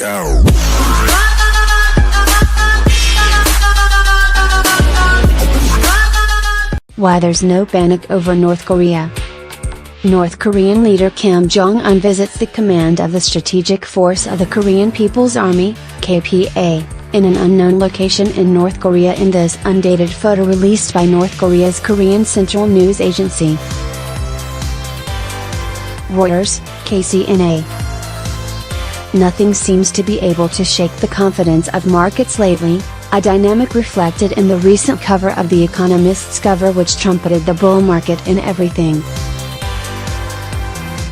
Yo. Why there's no panic over North Korea. North Korean leader Kim Jong-un visits the command of the Strategic Force of the Korean People's Army, KPA, in an unknown location in North Korea in this undated photo released by North Korea's Korean Central News Agency. Reuters, KCNA. Nothing seems to be able to shake the confidence of markets lately, a dynamic reflected in the recent cover of The Economist's cover, which trumpeted the bull market in everything.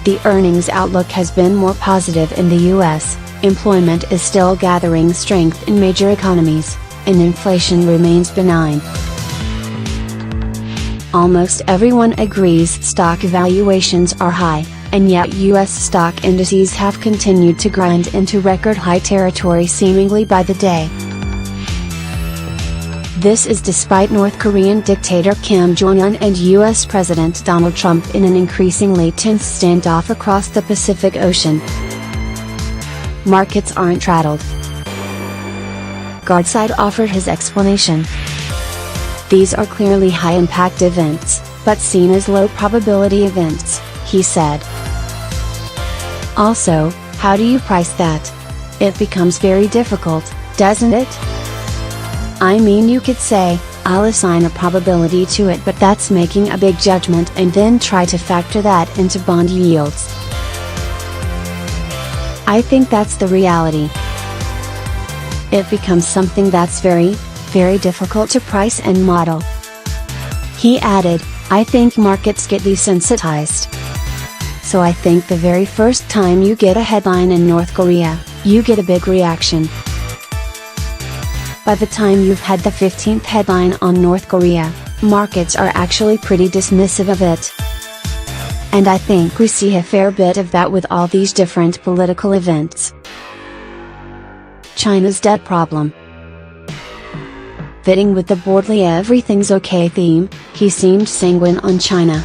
The earnings outlook has been more positive in the US, employment is still gathering strength in major economies, and inflation remains benign. Almost everyone agrees stock valuations are high, and yet US stock indices have continued to grind into record high territory seemingly by the day. This is despite North Korean dictator Kim Jong-un and US President Donald Trump in an increasingly tense standoff across the Pacific Ocean. Markets aren't rattled. Guardside offered his explanation. These are clearly high-impact events, but seen as low-probability events, he said. Also, how do you price that? It becomes very difficult, doesn't it? I mean, you could say, I'll assign a probability to it, but that's making a big judgment and then try to factor that into bond yields. I think that's the reality. It becomes something that's very, very difficult to price and model. He added, I think markets get desensitized. So I think the very first time you get a headline in North Korea, you get a big reaction. By the time you've had the 15th headline on North Korea, markets are actually pretty dismissive of it. And I think we see a fair bit of that with all these different political events. China's debt problem. Fitting with the broadly everything's okay theme, he seemed sanguine on China.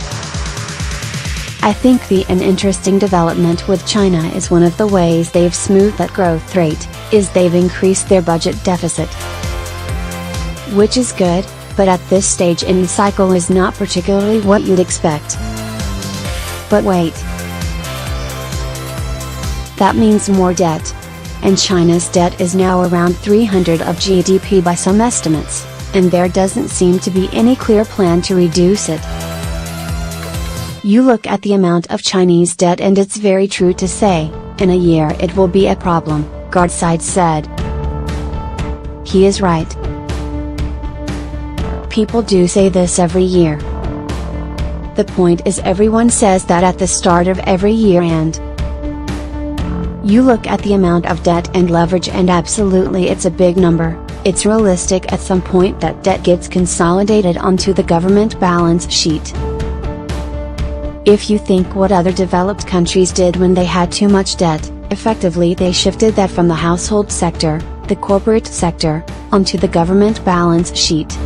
I think an interesting development with China is one of the ways they've smoothed that growth rate, is they've increased their budget deficit. Which is good, but at this stage in the cycle is not particularly what you'd expect. But wait. That means more debt. And China's debt is now around 300% of GDP by some estimates, and there doesn't seem to be any clear plan to reduce it. You look at the amount of Chinese debt and it's very true to say, in a year it will be a problem, Guardside said. He is right. People do say this every year. The point is everyone says that at the start of every year, and you look at the amount of debt and leverage and absolutely it's a big number. It's realistic at some point that debt gets consolidated onto the government balance sheet. If you think what other developed countries did when they had too much debt, effectively they shifted that from the household sector, the corporate sector, onto the government balance sheet.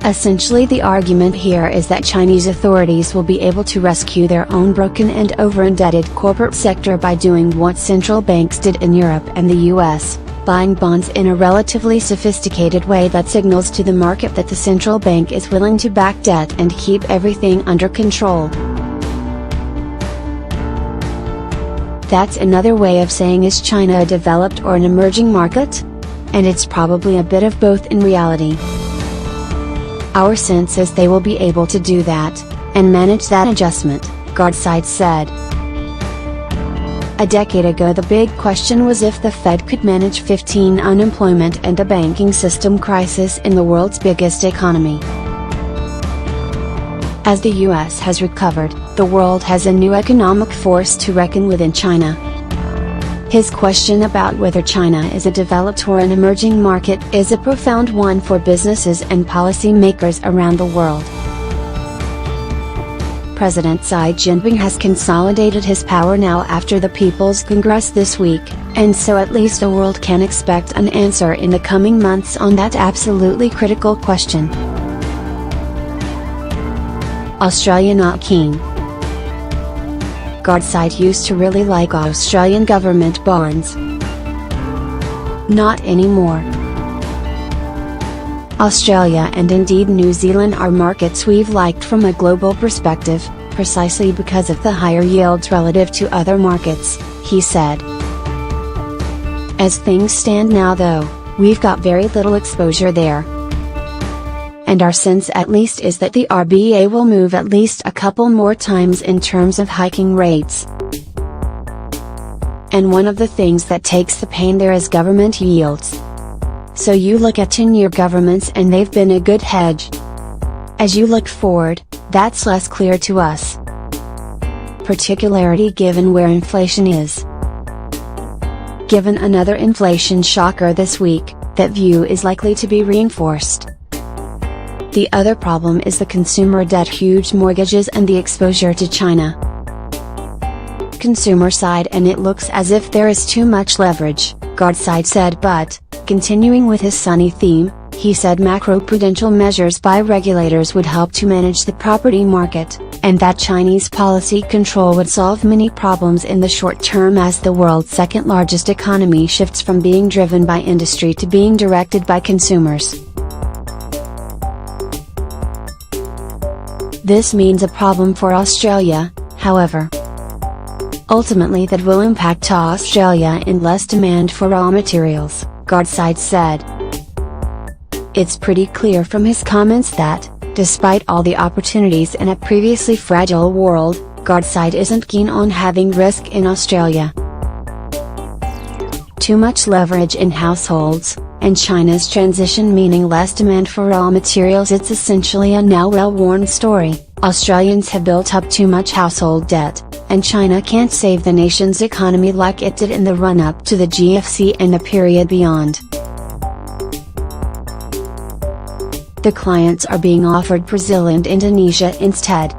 Essentially, the argument here is that Chinese authorities will be able to rescue their own broken and over-indebted corporate sector by doing what central banks did in Europe and the US, buying bonds in a relatively sophisticated way that signals to the market that the central bank is willing to back debt and keep everything under control. That's another way of saying, is China a developed or an emerging market? And it's probably a bit of both in reality. Our sense is they will be able to do that, and manage that adjustment, Guardside said. A decade ago the big question was if the Fed could manage 15% unemployment and a banking system crisis in the world's biggest economy. As the US has recovered, the world has a new economic force to reckon with in China. His question about whether China is a developed or an emerging market is a profound one for businesses and policymakers around the world. President Xi Jinping has consolidated his power now after the People's Congress this week, and so at least the world can expect an answer in the coming months on that absolutely critical question. Australia not keen. Guardside used to really like Australian government bonds. Not anymore. Australia and indeed New Zealand are markets we've liked from a global perspective, precisely because of the higher yields relative to other markets, he said. As things stand now though, we've got very little exposure there. And our sense at least is that the RBA will move at least a couple more times in terms of hiking rates. And one of the things that takes the pain there is government yields. So you look at 10-year governments and they've been a good hedge. As you look forward, that's less clear to us. Particularly given where inflation is. Given another inflation shocker this week, that view is likely to be reinforced. The other problem is the consumer debt, huge mortgages and the exposure to China. Consumer side, and it looks as if there is too much leverage, Guardside said, but, continuing with his sunny theme, he said macroprudential measures by regulators would help to manage the property market, and that Chinese policy control would solve many problems in the short term as the world's second largest economy shifts from being driven by industry to being directed by consumers. This means a problem for Australia, however. Ultimately that will impact Australia in less demand for raw materials, Guardside said. It's pretty clear from his comments that, despite all the opportunities in a previously fragile world, Guardside isn't keen on having risk in Australia. Too much leverage in households, and China's transition meaning less demand for raw materials. It's essentially a now well-worn story. Australians have built up too much household debt, and China can't save the nation's economy like it did in the run-up to the GFC and the period beyond. The clients are being offered Brazil and Indonesia instead.